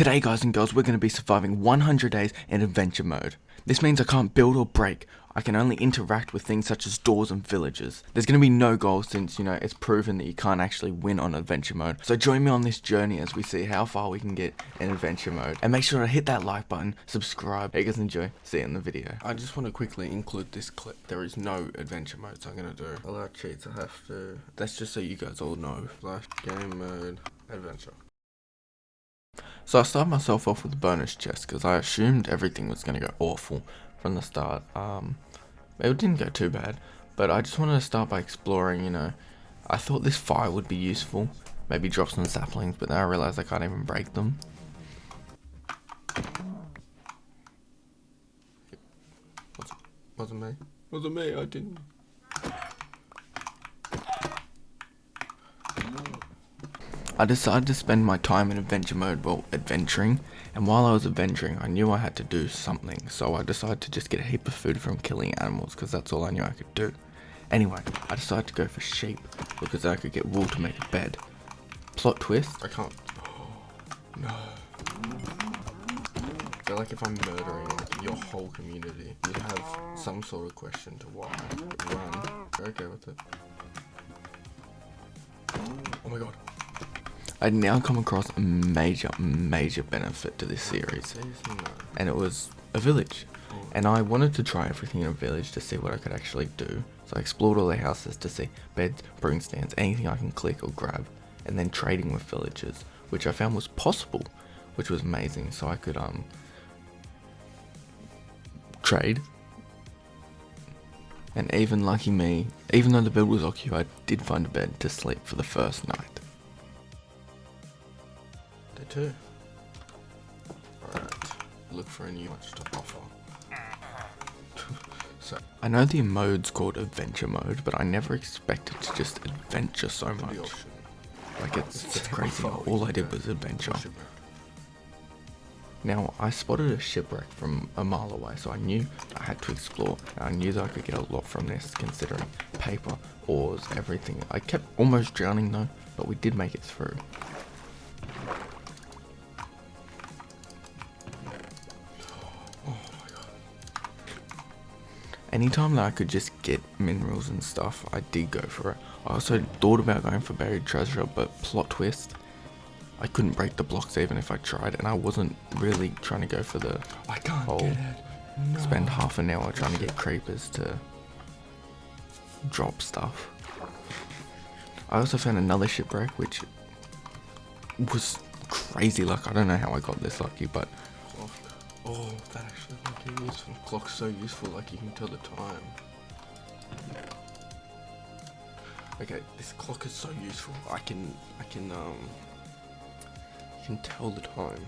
Today guys and girls, we're going to be surviving 100 days in adventure mode. This means I can't build or break. I can only interact with things such as doors and villages. There's going to be no goals since, it's proven that you can't actually win on adventure mode. So join me on this journey as we see how far we can get in adventure mode. And make sure to hit that like button, subscribe. Hey, you guys enjoy. See you in the video. I just want to quickly include this clip. There is no adventure mode, so I'm going to do allow cheats. I have to. That's just so you guys all know. Flash game mode adventure. So I started myself off with a bonus chest because I assumed everything was going to go awful from the start. It didn't go too bad, but I just wanted to start by exploring, I thought this fire would be useful, maybe drop some saplings, but then I realized I can't even break them. Wasn't me, I didn't. I decided to spend my time in adventure mode while adventuring, and while I was adventuring I knew I had to do something, so I decided to just get a heap of food from killing animals because that's all I knew I could do. Anyway, I decided to go for sheep because I could get wool to make a bed. Plot twist, I can't. No. I feel like if I'm murdering your whole community, you'd have some sort of question to why. Run. Okay with it. Oh my god. I'd now come across a major benefit to this series, and it was a village. And I wanted to try everything in a village to see what I could actually do. So I explored all the houses to see beds, broom stands, anything I can click or grab, and then trading with villagers, which I found was possible, which was amazing. So I could trade. And even lucky me, even though the bed was occupied, I did find a bed to sleep for the first night. Too. Alright, look for a new much to offer. So, I know the mode's called adventure mode, but I never expected to just adventure so much. Like it's crazy. All I did was adventure. Now, I spotted a shipwreck from a mile away, so I knew I had to explore. And I knew that I could get a lot from this, considering paper, oars, everything. I kept almost drowning though, but we did make it through. Anytime that I could just get minerals and stuff, I did go for it. I also thought about going for buried treasure, but plot twist, I couldn't break the blocks even if I tried, and I wasn't really trying to go for the whole spend half an hour trying to get creepers to drop stuff. I also found another shipwreck, which was crazy luck. I don't know how I got this lucky, but oh, that actually might be useful. Clock's so useful, like you can tell the time. Okay, this clock is so useful. I can tell the time.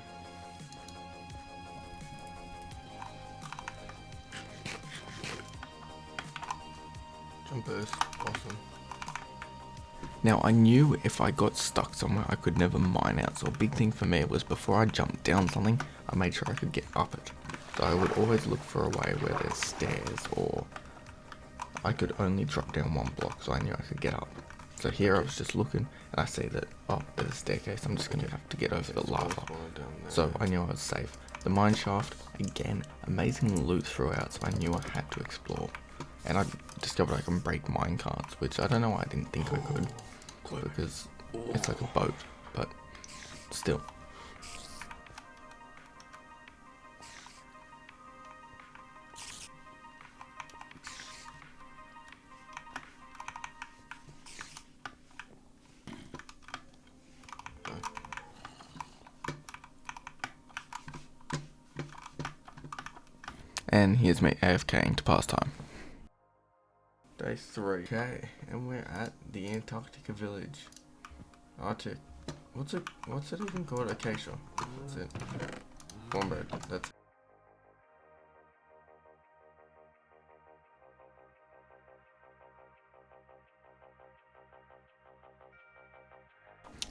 Jumpers, awesome. Now I knew if I got stuck somewhere I could never mine out, so a big thing for me was before I jumped down something, I made sure I could get up it. So I would always look for a way where there's stairs, or I could only drop down one block so I knew I could get up. So here I was just looking and I see that, oh, there's a staircase, I'm just going to have to get over the lava. So I knew I was safe. The mine shaft, again, amazing loot throughout, so I knew I had to explore. And I discovered I can break mine carts, which I don't know why I didn't think I could. Because it's like a boat, but still. And here's me AFKing to pass time. Day 3. Okay, and we're at the Antarctica village. Arctic. What's it even called? Acacia. That's it. Cornbread. That's it.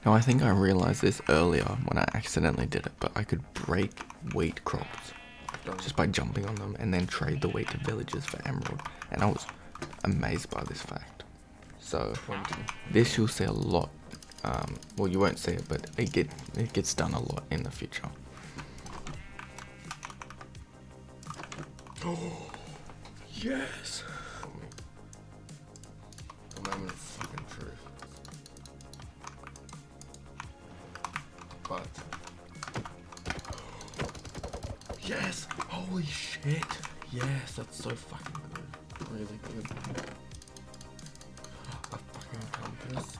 Now I think I realized this earlier when I accidentally did it, but I could break wheat crops just by jumping on them and then trade the wheat to villagers for emerald, and I was amazed by this fact. So this you'll see a lot well, you won't see it, but it gets done a lot in the future. Oh, yes! The moment of fucking truth. But yes! Holy shit! Yes, that's so fucking good. Really good. A fucking compass.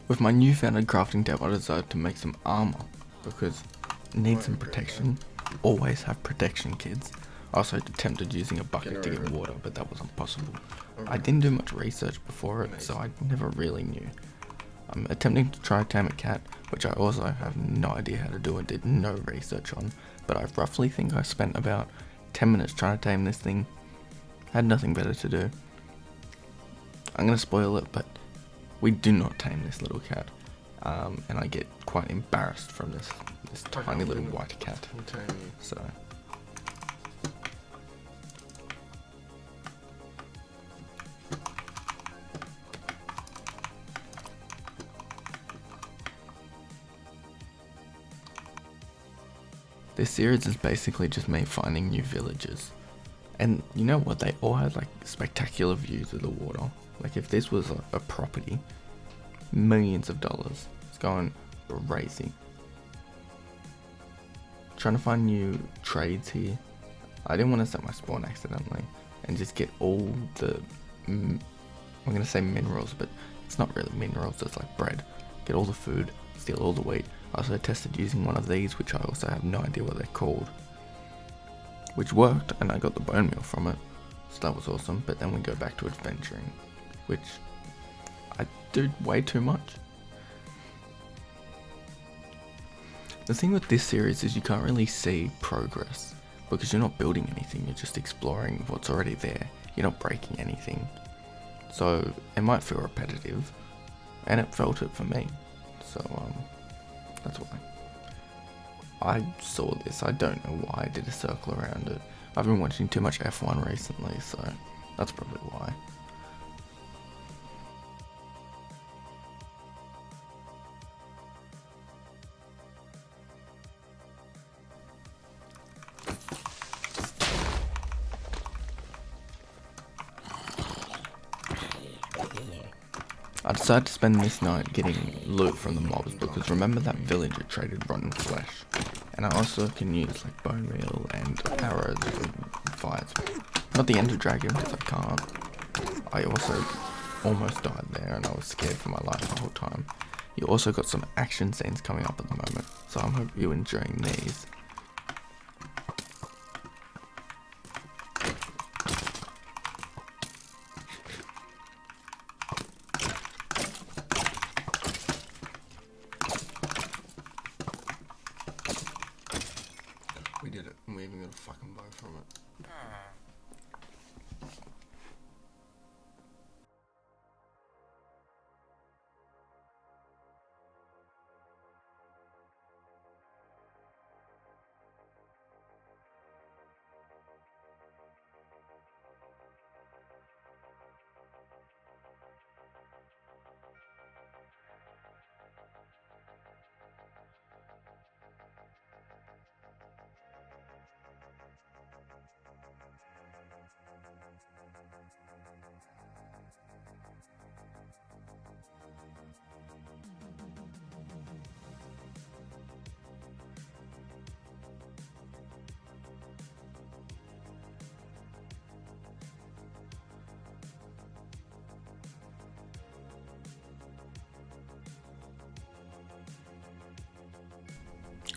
With my newfound crafting tab, I decided to make some armor because it needs some protection. Always have protection, kids. I also attempted using a bucket to get water, but that wasn't possible. I didn't do much research before it, so I never really knew. I'm attempting to try tame a cat, which I also have no idea how to do and did no research on, but I roughly think I spent about 10 minutes trying to tame this thing. Had nothing better to do. I'm gonna spoil it, but we do not tame this little cat, and I get quite embarrassed from this tiny little white cat. So this series is basically just me finding new villages, and you know what? They all had like spectacular views of the water. Like if this was a property, millions of dollars. It's going crazy. Trying to find new trades here. I didn't want to set my spawn accidentally and just get all the, I'm gonna say minerals, but it's not really minerals, it's like bread. Get all the food, steal all the wheat. I also tested using one of these, which I also have no idea what they're called. Which worked, and I got the bone meal from it. So that was awesome, but then we go back to adventuring, which I do way too much. The thing with this series is you can't really see progress because you're not building anything, you're just exploring what's already there. You're not breaking anything. So it might feel repetitive, and it felt it for me. So that's why. I saw this, I don't know why I did a circle around it. I've been watching too much F1 recently, so that's probably why. I decided to spend this night getting loot from the mobs because remember that villager traded rotten flesh, and I also can use like bone meal and arrows for fights. Not the ender dragon because I can't. I also almost died there and I was scared for my life the whole time. You also got some action scenes coming up at the moment, so I hope you're enjoying these. We did it, and we even got a fucking bow from it.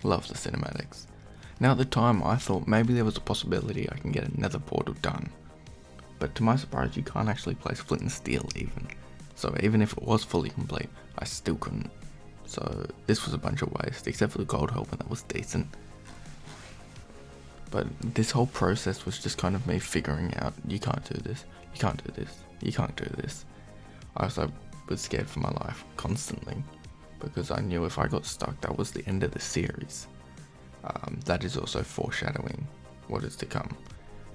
Love the cinematics. Now at the time I thought maybe there was a possibility I can get a nether portal done. But to my surprise you can't actually place flint and steel even. So even if it was fully complete, I still couldn't. So this was a bunch of waste, except for the gold helmet that was decent. But this whole process was just kind of me figuring out, you can't do this, you can't do this, you can't do this. I also was scared for my life constantly. because I knew if I got stuck, that was the end of the series. That is also foreshadowing what is to come.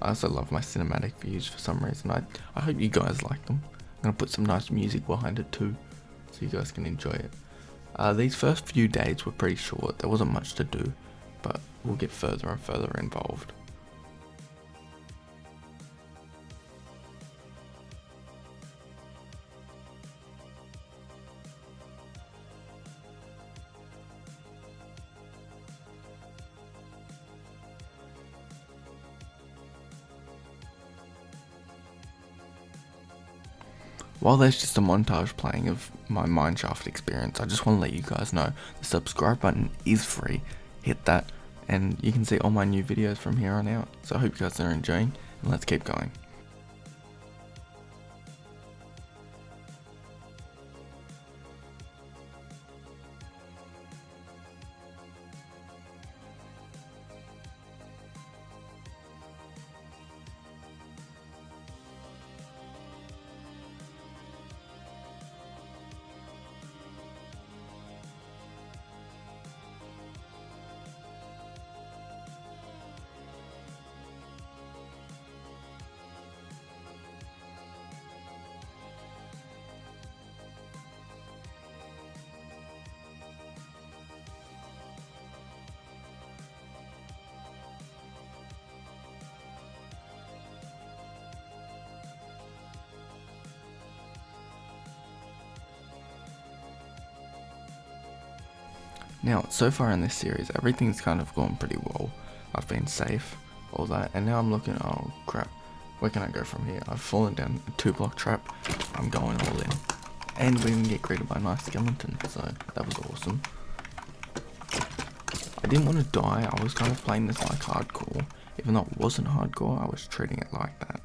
I also love my cinematic views for some reason. I hope you guys like them. I'm going to put some nice music behind it too, so you guys can enjoy it. These first few days were pretty short, there wasn't much to do, but we'll get further and further involved. While there's just a montage playing of my mineshaft experience, I just want to let you guys know the subscribe button is free. Hit that and you can see all my new videos from here on out. So I hope you guys are enjoying, and let's keep going. Now, so far in this series, everything's kind of gone pretty well. I've been safe, all that, and now I'm looking, oh crap, where can I go from here? I've fallen down a 2-block trap, I'm going all in. And we even get greeted by a nice skeleton, so that was awesome. I didn't want to die, I was kind of playing this like hardcore. Even though it wasn't hardcore, I was treating it like that.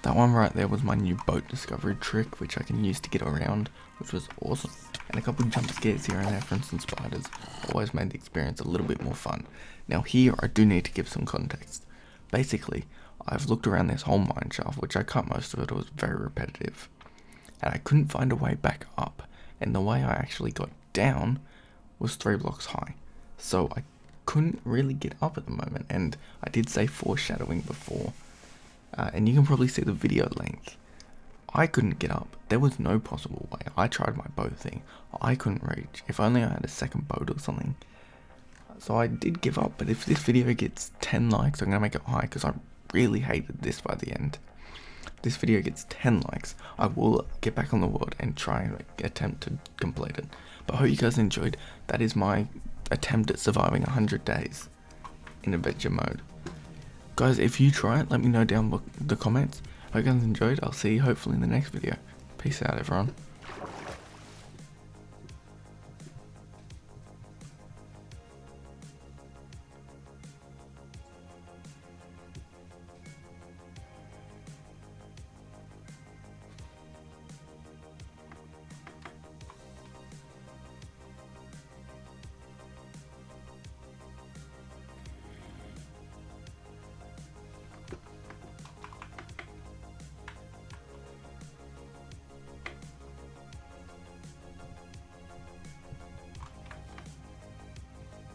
That one right there was my new boat discovery trick, which I can use to get around, which was awesome. And a couple of jump scares here and there from some spiders always made the experience a little bit more fun. Now here I do need to give some context. Basically, I've looked around this whole mine shaft, which I cut most of it was very repetitive. And I couldn't find a way back up, and the way I actually got down was 3 blocks high. So I couldn't really get up at the moment, and I did say foreshadowing before. And you can probably see the video length. I couldn't get up. There was no possible way. I tried my boat thing. I couldn't reach. If only I had a second boat or something. So I did give up, but if this video gets 10 likes, I'm going to make it high because I really hated this by the end. If this video gets 10 likes, I will get back on the world and try and attempt to complete it. But I hope you guys enjoyed. That is my attempt at surviving 100 days in adventure mode. Guys, if you try it, let me know down in the comments. Hope you guys enjoyed. I'll see you hopefully in the next video. Peace out, everyone.